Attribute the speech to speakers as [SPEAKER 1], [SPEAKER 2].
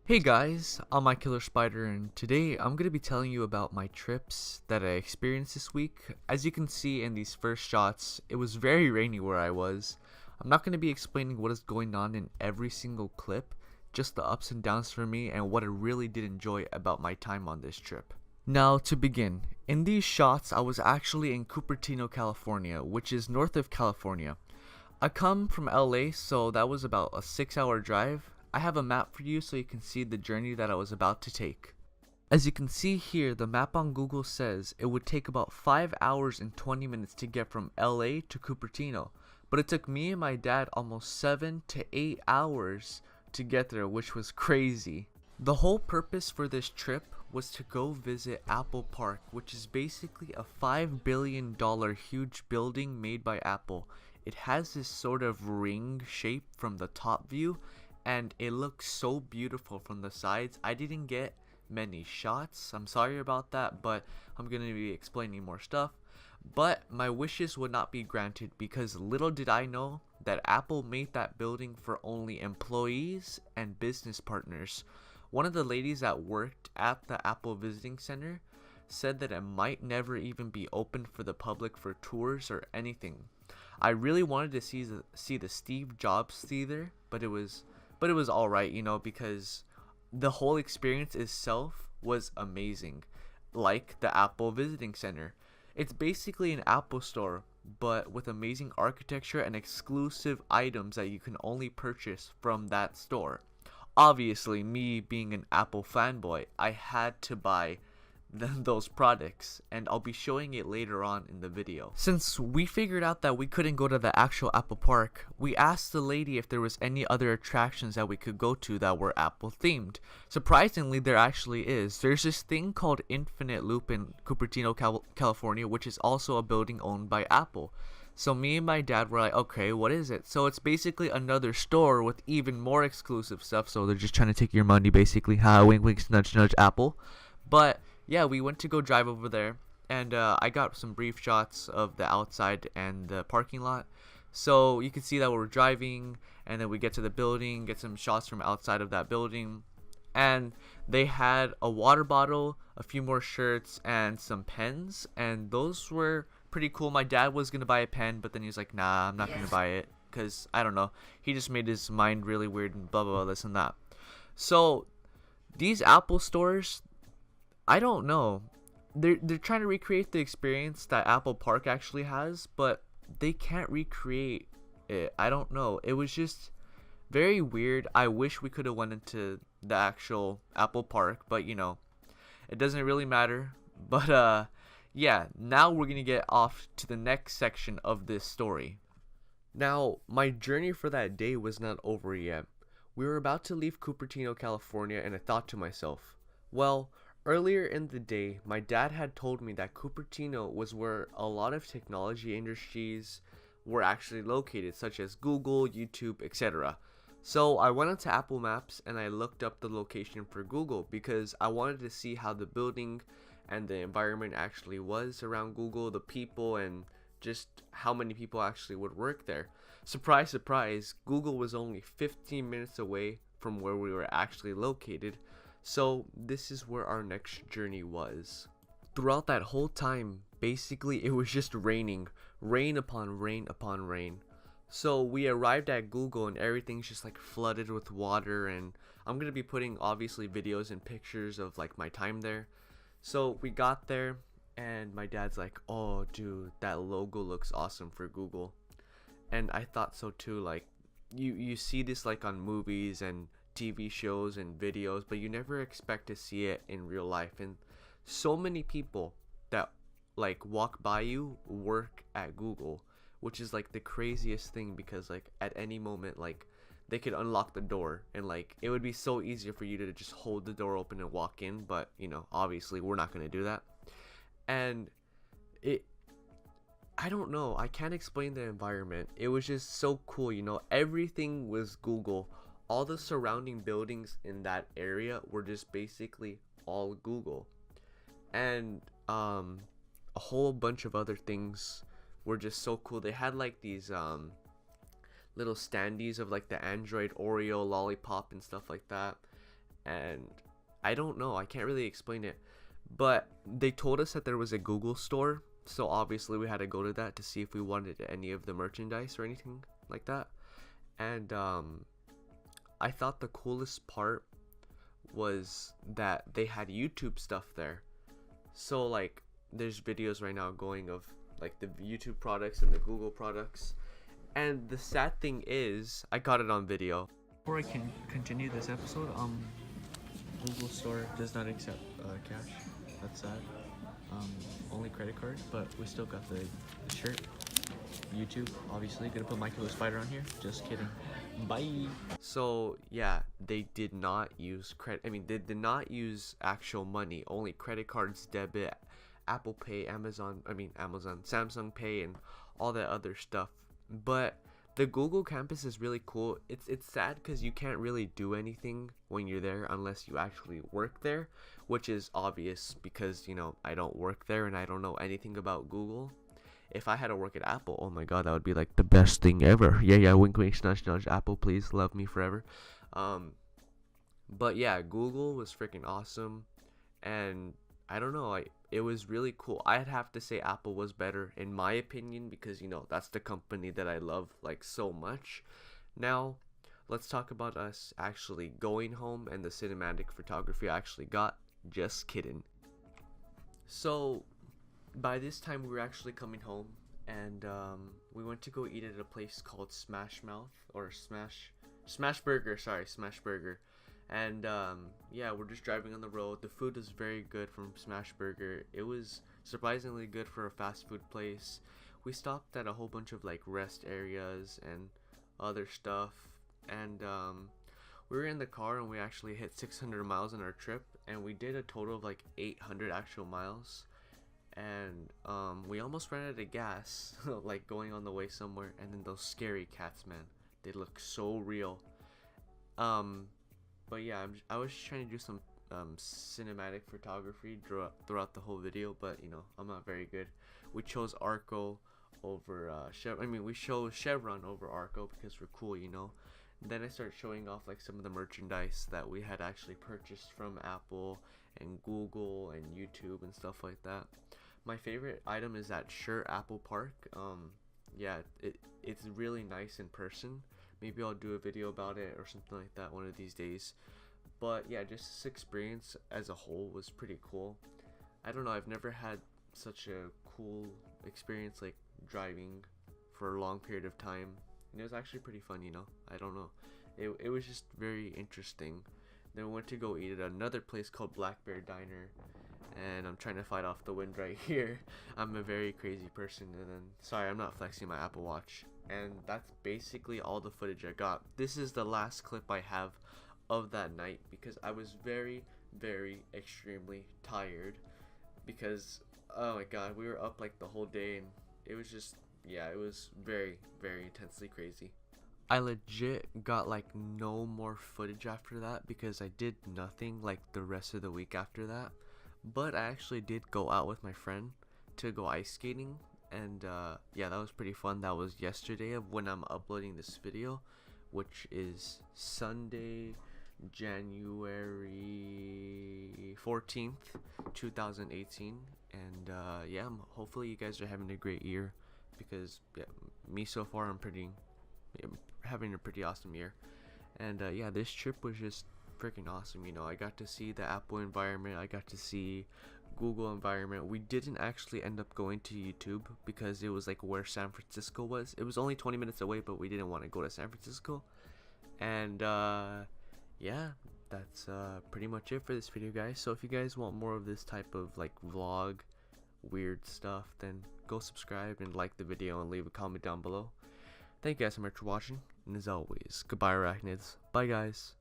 [SPEAKER 1] Hey guys, I'm my Killer Spider, and today I'm going to be telling you about my trips that I experienced this week. As you can see in these first shots, it was very rainy where I was. I'm not going to be explaining what is going on in every single clip, just the ups and downs for me and what I really did enjoy about my time on this trip. Now to begin, in these shots I was actually in Cupertino, California, which is north of California. I come from LA, so that was about a 6-hour drive. I have a map for you so you can see the journey that I was about to take. As you can see here, the map on Google says it would take about 5 hours and 20 minutes to get from LA to Cupertino, but it took me and my dad almost 7 to 8 hours to get there, which was crazy. The whole purpose for this trip was to go visit Apple Park, which is basically a $5 billion huge building made by Apple. It has this sort of ring shape from the top view, and it looks so beautiful from the sides. I didn't get many shots, I'm sorry about that, but I'm gonna be explaining more stuff. But my wishes would not be granted because little did I know that Apple made that building for only employees and business partners. One of the ladies that worked at the Apple Visiting Center said that it might never even be open for the public for tours or anything. I really wanted to see the Steve Jobs theater, but it was all right, because the whole experience itself was amazing, like the Apple Visiting Center. It's basically an Apple store, but with amazing architecture and exclusive items that you can only purchase from that store. Obviously, me being an Apple fanboy, I had to buy those products, and I'll be showing it later on in the video. Since we figured out that we couldn't go to the actual Apple Park, we asked the lady if there was any other attractions that we could go to that were Apple themed. Surprisingly, there actually is. There's this thing called Infinite Loop in Cupertino, California, which is also a building owned by Apple. So me and my dad were like, okay, what is it? So it's basically another store with even more exclusive stuff. So they're just trying to take your money, basically. Ha, wink, wink, nudge, nudge, Apple. But yeah, we went to go drive over there, and I got some brief shots of the outside and the parking lot. So you can see that we're driving, and then we get to the building, get some shots from outside of that building, and they had a water bottle, a few more shirts, and some pens, and those were pretty cool. My dad was gonna buy a pen, but then he was like, nah, I'm not gonna buy it, because I don't know, he just made his mind really weird and blah blah blah, this and that. So these Apple stores, I don't know. They're trying to recreate the experience that Apple Park actually has, but they can't recreate it. I don't know. It was just very weird. I wish we could have went into the actual Apple Park, but it doesn't really matter. But yeah, now we're going to get off to the next section of this story. Now, my journey for that day was not over yet. We were about to leave Cupertino, California, and I thought to myself, well, earlier in the day, my dad had told me that Cupertino was where a lot of technology industries were actually located, such as Google, YouTube, etc. So I went onto Apple Maps and I looked up the location for Google because I wanted to see how the building and the environment actually was around Google, the people, and just how many people actually would work there. Surprise, surprise, Google was only 15 minutes away from where we were actually located. So this is where our next journey was. Throughout that whole time, basically it was just raining. Rain upon rain upon rain. So we arrived at Google and everything's just like flooded with water, and I'm gonna be putting obviously videos and pictures of like my time there. So we got there and my dad's like, oh dude, that logo looks awesome for Google. And I thought so too. Like you see this like on movies and TV shows and videos, but you never expect to see it in real life. And so many people that like walk by you work at Google, which is like the craziest thing, because like at any moment like they could unlock the door and like it would be so easier for you to just hold the door open and walk in, but obviously we're not going to do that. And I don't know, I can't explain the environment. It was just so cool, everything was Google. All the surrounding buildings in that area were just basically all Google. And a whole bunch of other things were just so cool. They had like these little standees of like the Android Oreo lollipop and stuff like that. and I don't know, I can't really explain it, but they told us that there was a Google store, so obviously we had to go to that to see if we wanted any of the merchandise or anything like that. And I thought the coolest part was that they had YouTube stuff there. So like there's videos right now going of like the YouTube products and the Google products. And the sad thing is, I got it on video. Before I can continue this episode, Google Store does not accept cash. That's sad. Only credit card, but we still got the shirt. YouTube, obviously. Gonna put My Killer Spider on here. Just kidding. Bye. So yeah, they did not use credit. I mean, they did not use actual money. Only credit cards, debit, Apple Pay, Amazon, Samsung Pay, and all that other stuff. But the Google campus is really cool. It's sad because you can't really do anything when you're there unless you actually work there, which is obvious because, you know, I don't work there and I don't know anything about Google. If I had to work at Apple, oh my god, that would be like the best thing ever. Yeah, wink wink nudge nudge, Apple please love me forever. But yeah, Google was freaking awesome, and I don't know, it was really cool. I'd have to say Apple was better in my opinion because, you know, that's the company that I love like so much. Now, let's talk about us actually going home and the cinematic photography I actually got. Just kidding. So, by this time we were actually coming home, and we went to go eat at a place called Smash Mouth, or Smash Burger, Smash Burger. And yeah, we're just driving on the road. The food was very good from Smash Burger. It was surprisingly good for a fast food place. We stopped at a whole bunch of like rest areas and other stuff, and we were in the car and we actually hit 600 miles on our trip, and we did a total of like 800 actual miles. And we almost ran out of gas like going on the way somewhere. And then those scary cats, man, they look so real. But yeah, I was just trying to do some cinematic photography throughout the whole video, but you know, I'm not very good. We chose Arco over we chose Chevron over Arco because we're cool, you know. And then I started showing off like some of the merchandise that we had actually purchased from Apple and Google and YouTube and stuff like that. My favorite item is that shirt, Apple Park. Yeah, it's really nice in person. Maybe I'll do a video about it or something like that one of these days. But yeah, just this experience as a whole was pretty cool. I don't know, I've never had such a cool experience like driving for a long period of time. And it was actually pretty fun, you know. I don't know. It was just very interesting. Then we went to go eat at another place called Black Bear Diner. And I'm trying to fight off the wind right here. I'm a very crazy person. And then, sorry, I'm not flexing my Apple Watch. And that's basically all the footage I got. This is the last clip I have of that night because I was very, very extremely tired. Because, oh my god, we were up like the whole day, and it was just, yeah, it was very, very intensely crazy. I legit got like no more footage after that because I did nothing like the rest of the week after that. But I actually did go out with my friend to go ice skating, and yeah, that was pretty fun. That was yesterday of when I'm uploading this video, which is Sunday, January 14th, 2018. And yeah, hopefully you guys are having a great year because yeah, me so far I'm having a pretty awesome year. And yeah, this trip was just freaking awesome. You know, I got to see the Apple environment, I got to see Google environment. We didn't actually end up going to YouTube because it was like where San Francisco was. It was only 20 minutes away, but we didn't want to go to San Francisco. And yeah, that's pretty much it for this video, guys. So if you guys want more of this type of like vlog weird stuff, then go subscribe and like the video and leave a comment down below. Thank you guys so much for watching, and as always, goodbye arachnids. Bye guys.